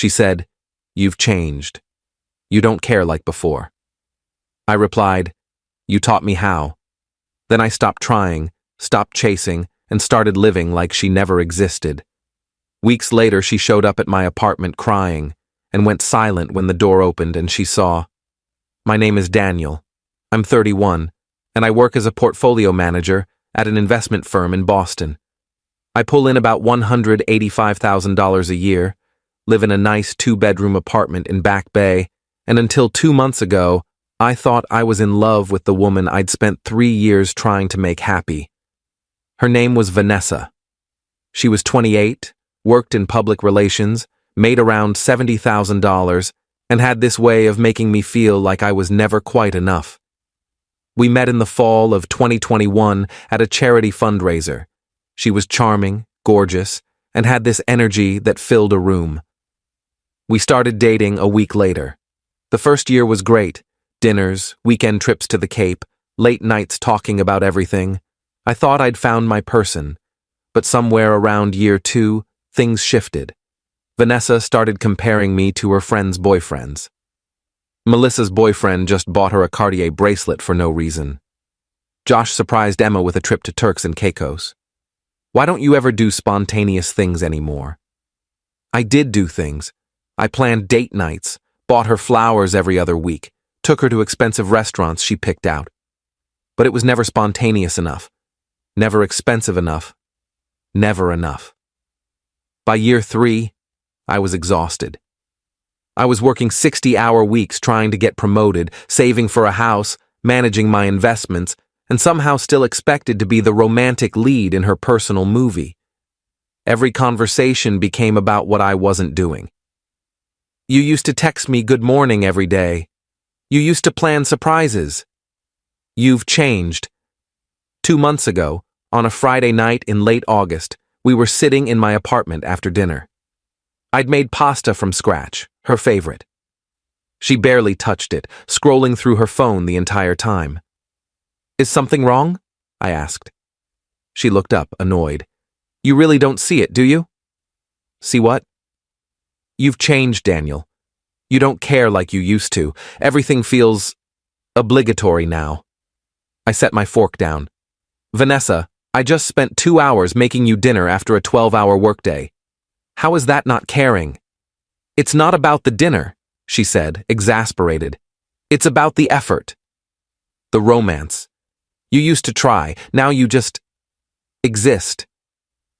She said, "You've changed. You don't care like before." I replied, "You taught me how." Then I stopped trying, stopped chasing, and started living like she never existed. Weeks later, she showed up at my apartment crying and went silent when the door opened and she saw. My name is Daniel. I'm 31, and I work as a portfolio manager at an investment firm in Boston. I pull in about $185,000 a year, live in a nice 2-bedroom apartment in Back Bay, and until 2 months ago, I thought I was in love with the woman I'd spent 3 years trying to make happy. Her name was Vanessa. She was 28, worked in public relations, made around $70,000, and had this way of making me feel like I was never quite enough. We met in the fall of 2021 at a charity fundraiser. She was charming, gorgeous, and had this energy that filled a room. We started dating a week later. The first year was great. Dinners, weekend trips to the Cape, late nights talking about everything. I thought I'd found my person. But somewhere around year 2, things shifted. Vanessa started comparing me to her friends' boyfriends. Melissa's boyfriend just bought her a Cartier bracelet for no reason. Josh surprised Emma with a trip to Turks and Caicos. Why don't you ever do spontaneous things anymore? I did do things. I planned date nights, bought her flowers every other week, took her to expensive restaurants she picked out. But it was never spontaneous enough, never expensive enough, never enough. By year 3, I was exhausted. I was working 60-hour weeks trying to get promoted, saving for a house, managing my investments, and somehow still expected to be the romantic lead in her personal movie. Every conversation became about what I wasn't doing. You used to text me good morning every day. You used to plan surprises. You've changed. 2 months ago, on a Friday night in late August, we were sitting in my apartment after dinner. I'd made pasta from scratch, her favorite. She barely touched it, scrolling through her phone the entire time. "Is something wrong?" I asked. She looked up, annoyed. "You really don't see it, do you?" "See what?" "You've changed, Daniel. You don't care like you used to. Everything feels obligatory now." I set my fork down. "Vanessa, I just spent 2 hours making you dinner after a 12-hour workday. How is that not caring?" "It's not about the dinner," she said, exasperated. "It's about the effort. The romance. You used to try, now you just exist."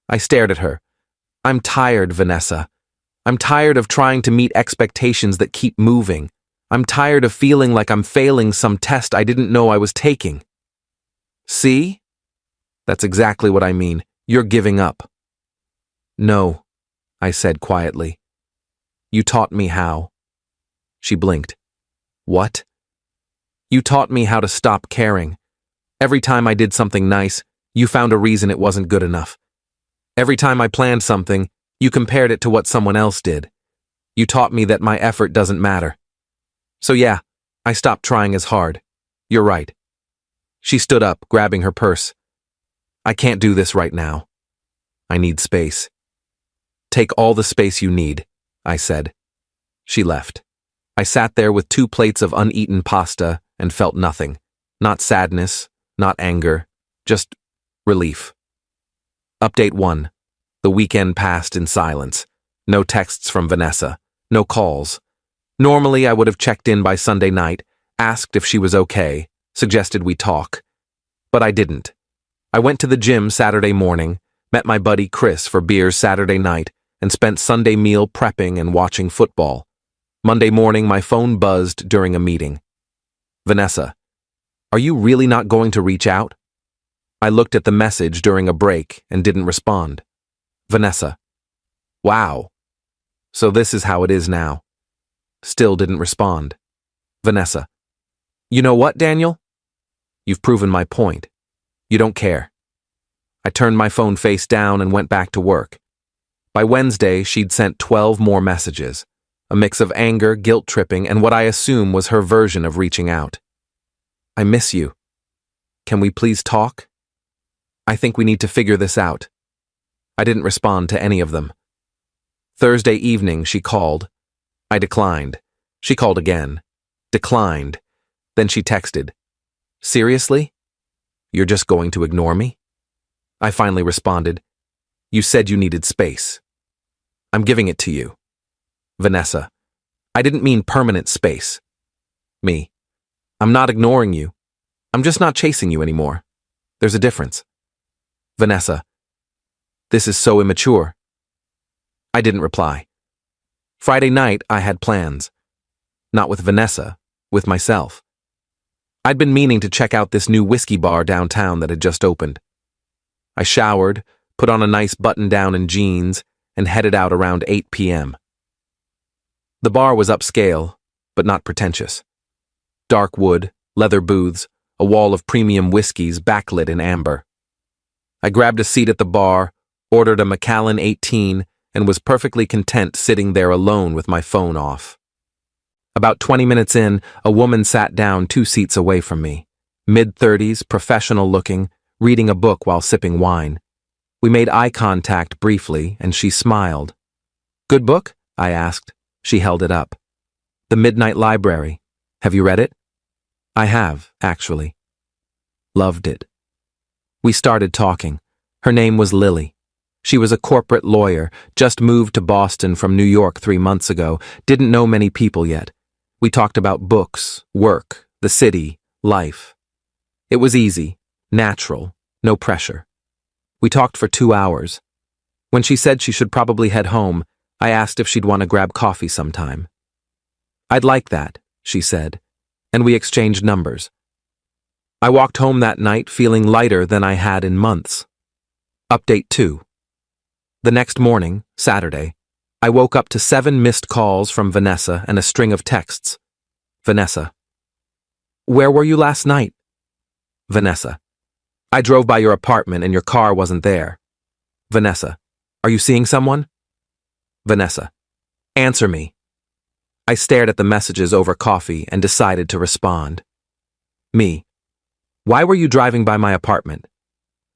I stared at her. "I'm tired, Vanessa. I'm tired of trying to meet expectations that keep moving. I'm tired of feeling like I'm failing some test I didn't know I was taking." "See? That's exactly what I mean. You're giving up." "No," I said quietly. "You taught me how." She blinked. "What?" "You taught me how to stop caring. Every time I did something nice, you found a reason it wasn't good enough. Every time I planned something, you compared it to what someone else did. You taught me that my effort doesn't matter. So yeah, I stopped trying as hard. You're right." She stood up, grabbing her purse. "I can't do this right now. I need space." "Take all the space you need," I said. She left. I sat there with 2 plates of uneaten pasta and felt nothing. Not sadness, not anger, just relief. Update 1. The weekend passed in silence. No texts from Vanessa. No calls. Normally, I would have checked in by Sunday night, asked if she was okay, suggested we talk. But I didn't. I went to the gym Saturday morning, met my buddy Chris for beers Saturday night, and spent Sunday meal prepping and watching football. Monday morning, my phone buzzed during a meeting. "Vanessa, are you really not going to reach out?" I looked at the message during a break and didn't respond. Vanessa. "Wow. So this is how it is now." Still didn't respond. Vanessa. "You know what, Daniel? You've proven my point. You don't care." I turned my phone face down and went back to work. By Wednesday, she'd sent 12 more messages, a mix of anger, guilt-tripping, and what I assume was her version of reaching out. "I miss you. Can we please talk? I think we need to figure this out." I didn't respond to any of them. Thursday evening, she called. I declined. She called again. Declined. Then she texted. Seriously? You're just going to ignore me? I finally responded. You said you needed space. I'm giving it to you. Vanessa. I didn't mean permanent space. Me. I'm not ignoring you. I'm just not chasing you anymore. There's a difference. Vanessa. This is so immature. I didn't reply. Friday night, I had plans. Not with Vanessa, with myself. I'd been meaning to check out this new whiskey bar downtown that had just opened. I showered, put on a nice button-down and jeans, and headed out around 8 p.m. The bar was upscale, but not pretentious. Dark wood, leather booths, a wall of premium whiskeys backlit in amber. I grabbed a seat at the bar, ordered a Macallan 18, and was perfectly content sitting there alone with my phone off. About 20 minutes in, a woman sat down 2 seats away from me. Mid-30s, professional-looking, reading a book while sipping wine. We made eye contact briefly, and she smiled. Good book? I asked. She held it up. The Midnight Library. Have you read it? I have, actually. Loved it. We started talking. Her name was Lily. She was a corporate lawyer, just moved to Boston from New York 3 months ago, didn't know many people yet. We talked about books, work, the city, life. It was easy, natural, no pressure. We talked for 2 hours. When she said she should probably head home, I asked if she'd want to grab coffee sometime. I'd like that, she said, and we exchanged numbers. I walked home that night feeling lighter than I had in months. Update 2. The next morning, Saturday, I woke up to 7 missed calls from Vanessa and a string of texts. Vanessa. Where were you last night? Vanessa. I drove by your apartment and your car wasn't there. Vanessa. Are you seeing someone? Vanessa. Answer me. I stared at the messages over coffee and decided to respond. Me. Why were you driving by my apartment?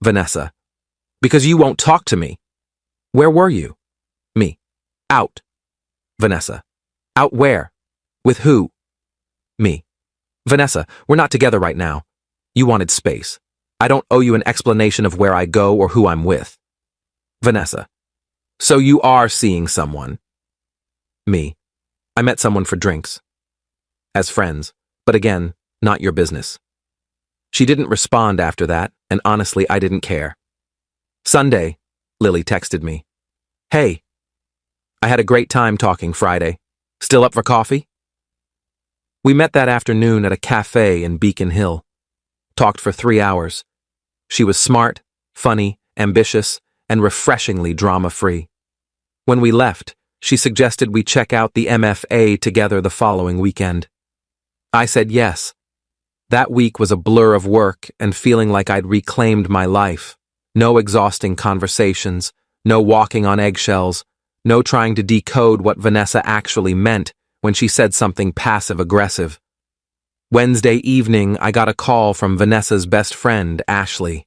Vanessa. Because you won't talk to me. Where were you? Me. Out. Vanessa. Out where? With who? Me. Vanessa, we're not together right now. You wanted space. I don't owe you an explanation of where I go or who I'm with. Vanessa. So you are seeing someone? Me. I met someone for drinks. As friends, but again, not your business. She didn't respond after that, and honestly, I didn't care. Sunday, Lily texted me. Hey. I had a great time talking Friday. Still up for coffee? We met that afternoon at a cafe in Beacon Hill. Talked for 3 hours. She was smart, funny, ambitious, and refreshingly drama-free. When we left, she suggested we check out the MFA together the following weekend. I said yes. That week was a blur of work and feeling like I'd reclaimed my life. No exhausting conversations, no walking on eggshells, no trying to decode what Vanessa actually meant when she said something passive-aggressive. Wednesday evening, I got a call from Vanessa's best friend, Ashley.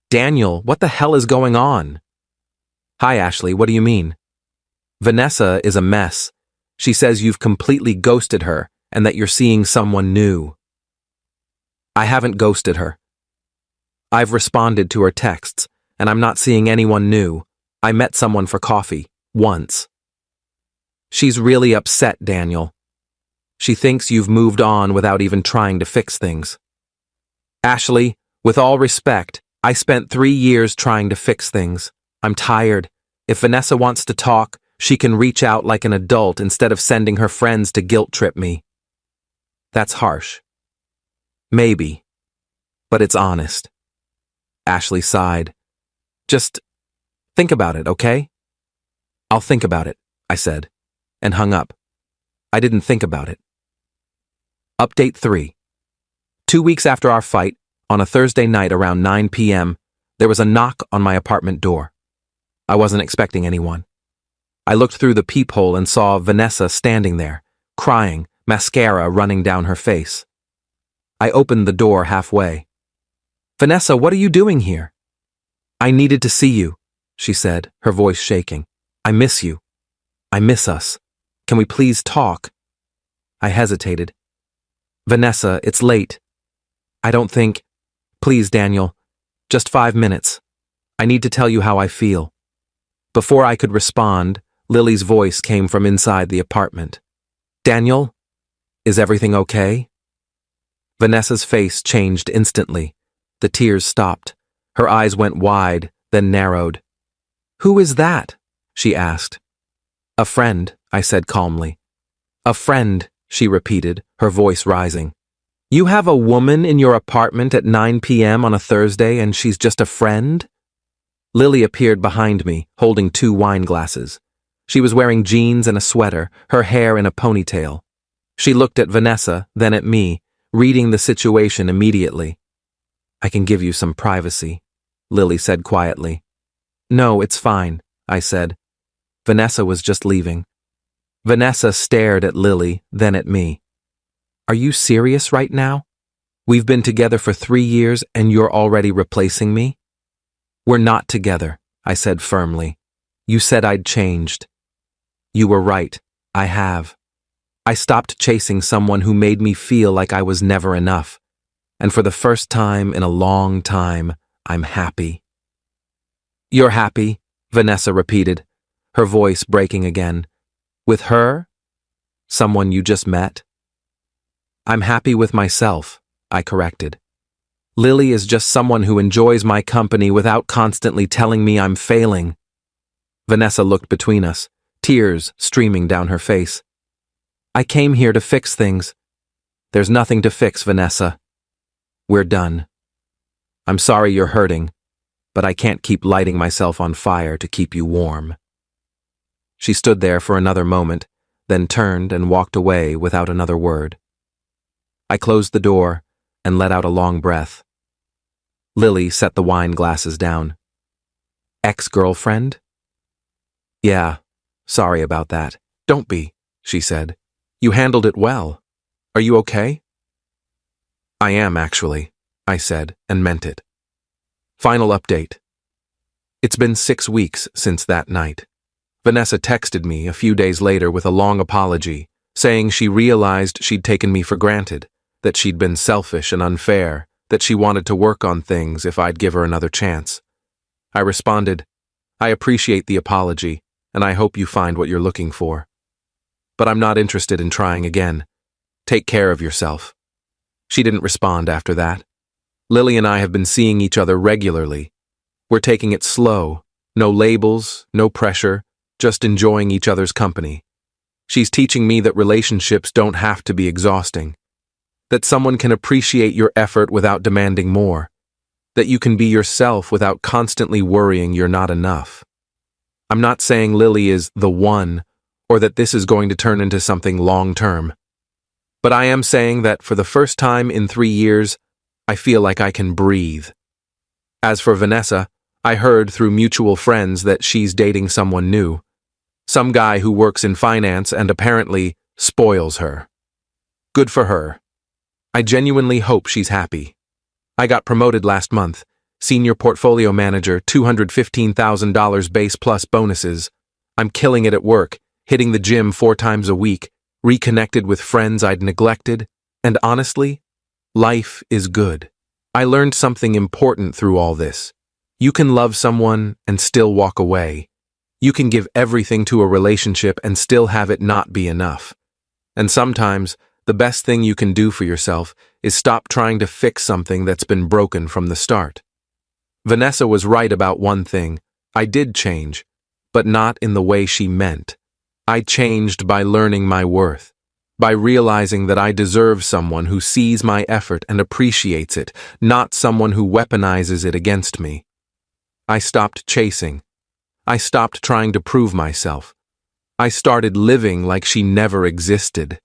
Daniel, what the hell is going on? Hi, Ashley, what do you mean? Vanessa is a mess. She says you've completely ghosted her and that you're seeing someone new. I haven't ghosted her. I've responded to her texts, and I'm not seeing anyone new. I met someone for coffee, once. She's really upset, Daniel. She thinks you've moved on without even trying to fix things. Ashley, with all respect, I spent 3 years trying to fix things. I'm tired. If Vanessa wants to talk, she can reach out like an adult instead of sending her friends to guilt-trip me. That's harsh. Maybe. But it's honest. Ashley sighed. Just think about it, okay? I'll think about it, I said, and hung up. I didn't think about it. Update 3. 2 weeks after our fight, on a Thursday night around 9 p.m., there was a knock on my apartment door. I wasn't expecting anyone. I looked through the peephole and saw Vanessa standing there, crying, mascara running down her face. I opened the door halfway. Vanessa, what are you doing here? I needed to see you, she said, her voice shaking. I miss you. I miss us. Can we please talk? I hesitated. Vanessa, it's late. I don't think... Please, Daniel. Just 5 minutes. I need to tell you how I feel. Before I could respond, Lily's voice came from inside the apartment. Daniel? Is everything okay? Vanessa's face changed instantly. The tears stopped. Her eyes went wide, then narrowed. Who is that? She asked. A friend, I said calmly. A friend, she repeated, her voice rising. You have a woman in your apartment at 9 p.m. on a Thursday and she's just a friend? Lily appeared behind me, holding 2 wine glasses. She was wearing jeans and a sweater, her hair in a ponytail. She looked at Vanessa, then at me, reading the situation immediately. I can give you some privacy, Lily said quietly. No, it's fine, I said. Vanessa was just leaving. Vanessa stared at Lily, then at me. Are you serious right now? We've been together for 3 years and you're already replacing me? We're not together, I said firmly. You said I'd changed. You were right, I have. I stopped chasing someone who made me feel like I was never enough. And for the first time in a long time, I'm happy. You're happy, Vanessa repeated, her voice breaking again. With her? Someone you just met? I'm happy with myself, I corrected. Lily is just someone who enjoys my company without constantly telling me I'm failing. Vanessa looked between us, tears streaming down her face. I came here to fix things. There's nothing to fix, Vanessa. We're done. I'm sorry you're hurting, but I can't keep lighting myself on fire to keep you warm. She stood there for another moment, then turned and walked away without another word. I closed the door and let out a long breath. Lily set the wine glasses down. Ex-girlfriend? Yeah, sorry about that. Don't be, she said. You handled it well. Are you okay? I am, actually, I said, and meant it. Final update. It's been 6 weeks since that night. Vanessa texted me a few days later with a long apology, saying she realized she'd taken me for granted, that she'd been selfish and unfair, that she wanted to work on things if I'd give her another chance. I responded, I appreciate the apology, and I hope you find what you're looking for. But I'm not interested in trying again. Take care of yourself. She didn't respond after that. Lily and I have been seeing each other regularly. We're taking it slow, no labels, no pressure, just enjoying each other's company. She's teaching me that relationships don't have to be exhausting, that someone can appreciate your effort without demanding more, that you can be yourself without constantly worrying you're not enough. I'm not saying Lily is the one, or that this is going to turn into something long-term. But I am saying that for the first time in 3 years, I feel like I can breathe. As for Vanessa, I heard through mutual friends that she's dating someone new. Some guy who works in finance and apparently spoils her. Good for her. I genuinely hope she's happy. I got promoted last month, senior portfolio manager, $215,000 base plus bonuses. I'm killing it at work, hitting the gym 4 times a week, reconnected with friends I'd neglected, and honestly, life is good. I learned something important through all this. You can love someone and still walk away. You can give everything to a relationship and still have it not be enough. And sometimes, the best thing you can do for yourself is stop trying to fix something that's been broken from the start. Vanessa was right about one thing. I did change, but not in the way she meant. I changed by learning my worth, by realizing that I deserve someone who sees my effort and appreciates it, not someone who weaponizes it against me. I stopped chasing. I stopped trying to prove myself. I started living like she never existed.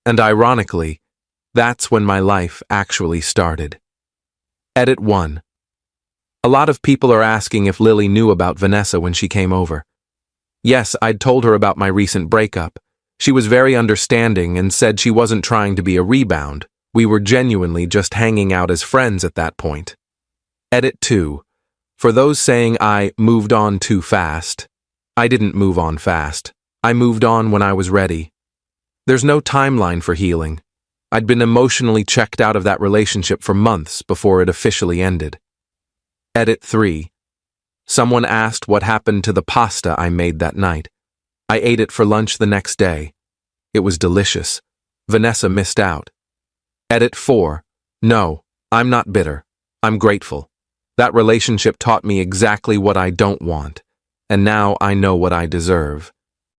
And ironically, that's when my life actually started. Edit 1. A lot of people are asking if Lily knew about Vanessa when she came over. Yes, I'd told her about my recent breakup. She was very understanding and said she wasn't trying to be a rebound. We were genuinely just hanging out as friends at that point. Edit 2. For those saying I moved on too fast, I didn't move on fast. I moved on when I was ready. There's no timeline for healing. I'd been emotionally checked out of that relationship for months before it officially ended. Edit 3. Someone asked what happened to the pasta I made that night. I ate it for lunch the next day. It was delicious. Vanessa missed out. Edit 4. No, I'm not bitter. I'm grateful. That relationship taught me exactly what I don't want, and now I know what I deserve.